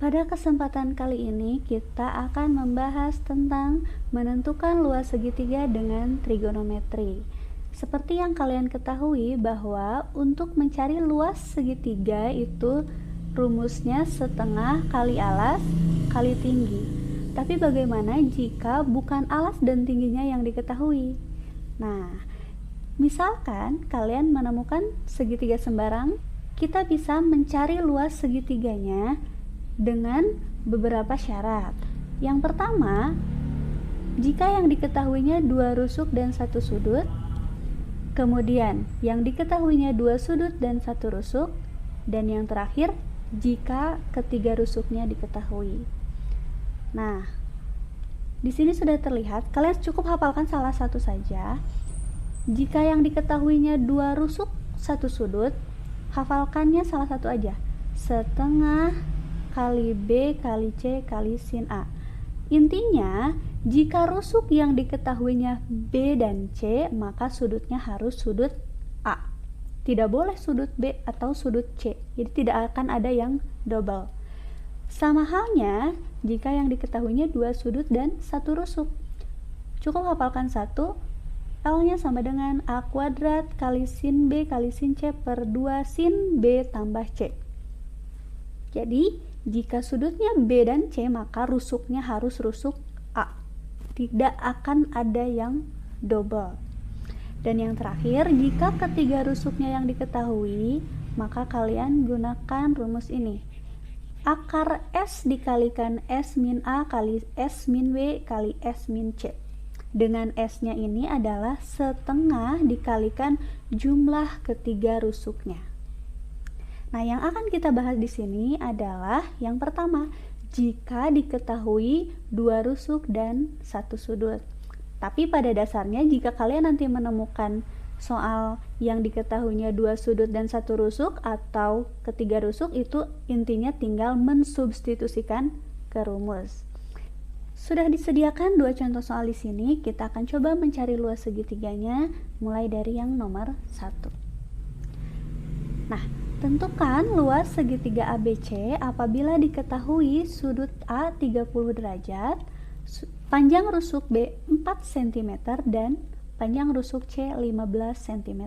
Pada kesempatan kali ini kita akan membahas tentang menentukan luas segitiga dengan trigonometri. Seperti yang kalian ketahui bahwa untuk mencari luas segitiga itu rumusnya setengah kali alas kali tinggi. Tapi bagaimana jika bukan alas dan tingginya yang diketahui? Nah, misalkan kalian menemukan segitiga sembarang, kita bisa mencari luas segitiganya dengan beberapa syarat. Yang pertama, jika yang diketahuinya 2 rusuk dan 1 sudut, kemudian yang diketahuinya 2 sudut dan 1 rusuk, dan yang terakhir, jika ketiga rusuknya diketahui. Nah, di sini sudah terlihat, kalian cukup hafalkan salah satu saja. Jika yang diketahuinya 2 rusuk 1 sudut, hafalkannya salah satu aja, setengah kali B kali C kali sin A. Intinya, jika rusuk yang diketahuinya B dan C, maka sudutnya harus sudut A. Tidak boleh sudut B atau sudut C. Jadi tidak akan ada yang double. Sama halnya jika yang diketahuinya 2 sudut dan 1 rusuk. Cukup hafalkan 1, L-nya sama dengan A kuadrat kali sin B kali sin C per 2 sin B tambah C. Jadi, jika sudutnya B dan C, maka rusuknya harus rusuk A. Tidak akan ada yang double. Dan yang terakhir, jika ketiga rusuknya yang diketahui, maka kalian gunakan rumus ini. Akar S dikalikan S min A kali S min B kali S min C. Dengan S-nya ini adalah setengah dikalikan jumlah ketiga rusuknya. Nah, yang akan kita bahas di sini adalah yang pertama, jika diketahui 2 rusuk dan 1 sudut. Tapi pada dasarnya jika kalian nanti menemukan soal yang diketahuinya 2 sudut dan 1 rusuk atau ketiga rusuk, itu intinya tinggal mensubstitusikan ke rumus. Sudah disediakan 2 contoh soal di sini, kita akan coba mencari luas segitiganya mulai dari yang nomor 1. Nah, tentukan luas segitiga ABC apabila diketahui sudut A 30 derajat, panjang rusuk B 4 cm, dan panjang rusuk C 15 cm.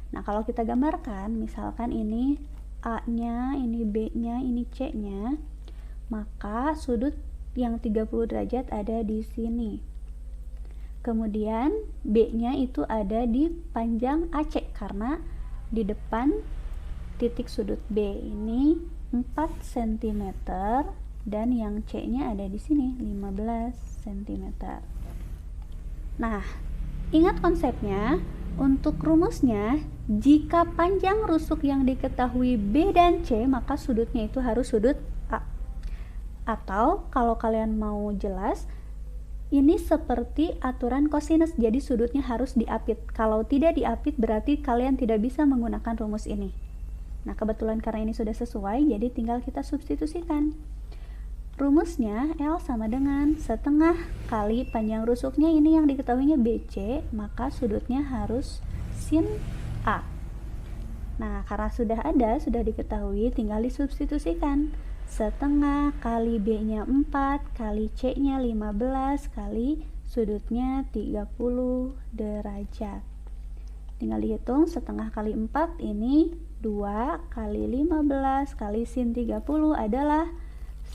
Nah, kalau kita gambarkan, misalkan ini A-nya, ini B-nya, ini C-nya, maka sudut yang 30 derajat ada di sini. Kemudian B-nya itu ada di panjang AC karena di depan titik sudut B ini 4 cm dan yang C-nya ada di sini 15 cm. Nah, ingat konsepnya. Untuk rumusnya, jika panjang rusuk yang diketahui B dan C, maka sudutnya itu harus sudut A. Atau kalau kalian mau jelas, ini seperti aturan kosinus, jadi sudutnya harus diapit. Kalau tidak diapit berarti kalian tidak bisa menggunakan rumus ini. Nah, kebetulan karena ini sudah sesuai, jadi tinggal kita substitusikan. Rumusnya L sama dengan setengah kali panjang rusuknya ini yang diketahuinya BC, maka sudutnya harus sin A. Nah, karena sudah ada, sudah diketahui, tinggal disubstitusikan. Setengah kali B-nya 4 kali C-nya 15 kali sudutnya 30 derajat. Tinggal dihitung, setengah kali 4 ini 2 kali 15 kali sin 30 adalah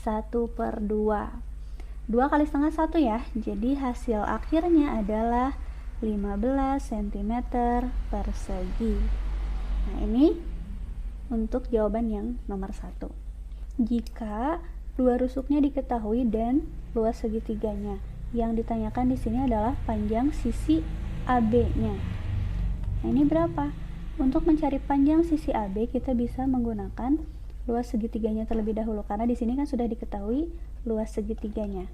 1/2. 2 kali setengah 1 ya, jadi hasil akhirnya adalah 15 cm persegi. Nah, ini untuk jawaban yang nomor 1. Jika 2 rusuknya diketahui dan luas segitiganya, yang ditanyakan di sini adalah panjang sisi AB-nya. Nah, ini berapa? Untuk mencari panjang sisi AB, kita bisa menggunakan luas segitiganya terlebih dahulu, karena di sini kan sudah diketahui luas segitiganya.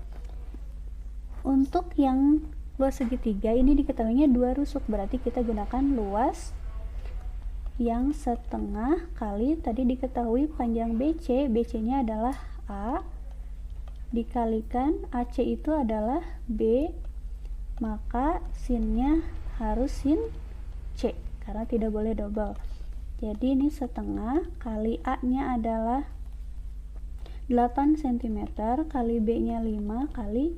Untuk yang luas segitiga ini diketahuinya 2 rusuk, berarti kita gunakan luas yang setengah kali tadi diketahui panjang BC, BC-nya adalah A, dikalikan AC itu adalah B, maka sinnya harus sin C karena tidak boleh double. Jadi ini setengah kali A nya adalah 8 cm kali B-nya 5 kali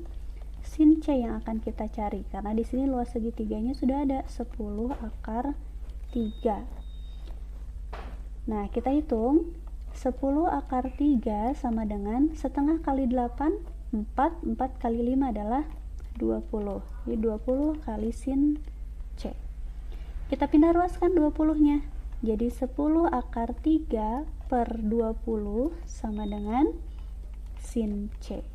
sin C yang akan kita cari, karena di sini luas segitiganya sudah ada 10 akar 3. Nah, kita hitung 10 akar 3 sama dengan setengah kali 8, 4 kali 5 adalah 20. Jadi 20 kali sin C. Kita pindah ruaskan 20-nya. Jadi 10 akar 3 per 20 sama dengan sin C.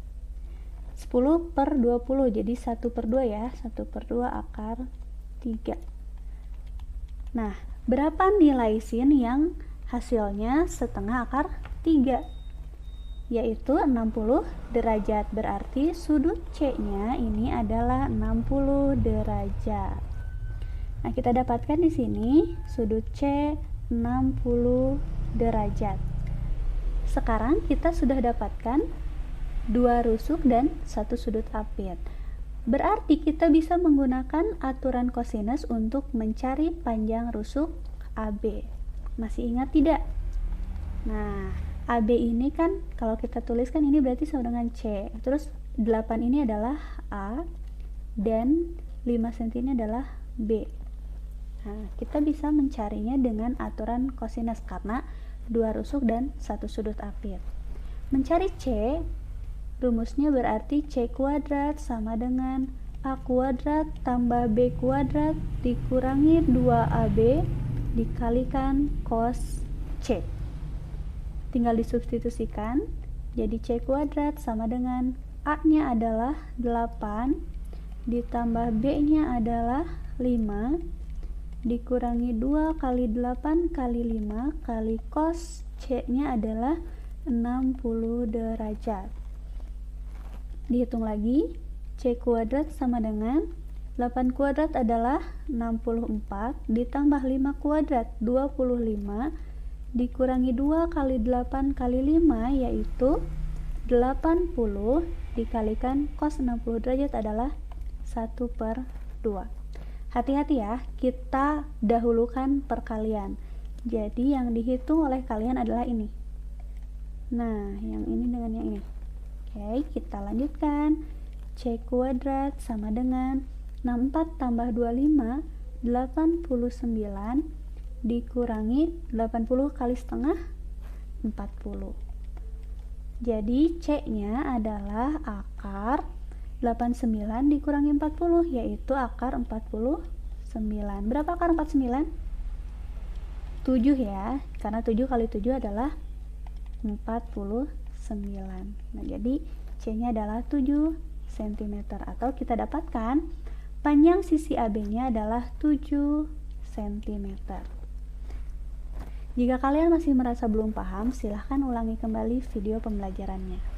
10 per 20, jadi 1 per 2 ya. 1 per 2 akar 3. Nah, berapa nilai sin yang hasilnya setengah akar 3? Yaitu 60 derajat. Berarti sudut C-nya ini adalah 60 derajat. Nah, kita dapatkan di sini sudut C 60 derajat. Sekarang kita sudah dapatkan 2 rusuk dan 1 sudut apit. Berarti kita bisa menggunakan aturan kosinus untuk mencari panjang rusuk AB. Masih ingat tidak? Nah, AB ini kan kalau kita tuliskan ini berarti sama dengan C. Terus 8 ini adalah A dan 5 cm ini adalah B. Nah, kita bisa mencarinya dengan aturan kosinus karena 2 rusuk dan 1 sudut apit. Mencari C, rumusnya berarti C kuadrat sama dengan A kuadrat tambah B kuadrat dikurangi 2AB dikalikan cos C. Tinggal disubstitusikan, jadi C kuadrat sama dengan A-nya adalah 8 ditambah B-nya adalah 5 dikurangi 2 kali 8 kali 5 kali cos C-nya adalah 60 derajat. Dihitung lagi, C kuadrat sama dengan 8 kuadrat adalah 64 ditambah 5 kuadrat 25 dikurangi 2 kali 8 kali 5 yaitu 80 dikalikan cos 60 derajat adalah 1 per 2. Hati-hati ya, kita dahulukan perkalian. Jadi yang dihitung oleh kalian adalah ini. Nah, yang ini dengan yang ini. Oke, kita lanjutkan. C kuadrat sama dengan 64 tambah 25, 89 dikurangi 80 kali setengah 40. Jadi C-nya adalah akar 89 dikurangi 40 yaitu akar 49. Berapa akar 49? 7 ya, karena 7 kali 7 adalah 49. Nah, jadi C-nya adalah 7 cm atau kita dapatkan panjang sisi AB-nya adalah 7 cm. Jika kalian masih merasa belum paham, silahkan ulangi kembali video pembelajarannya.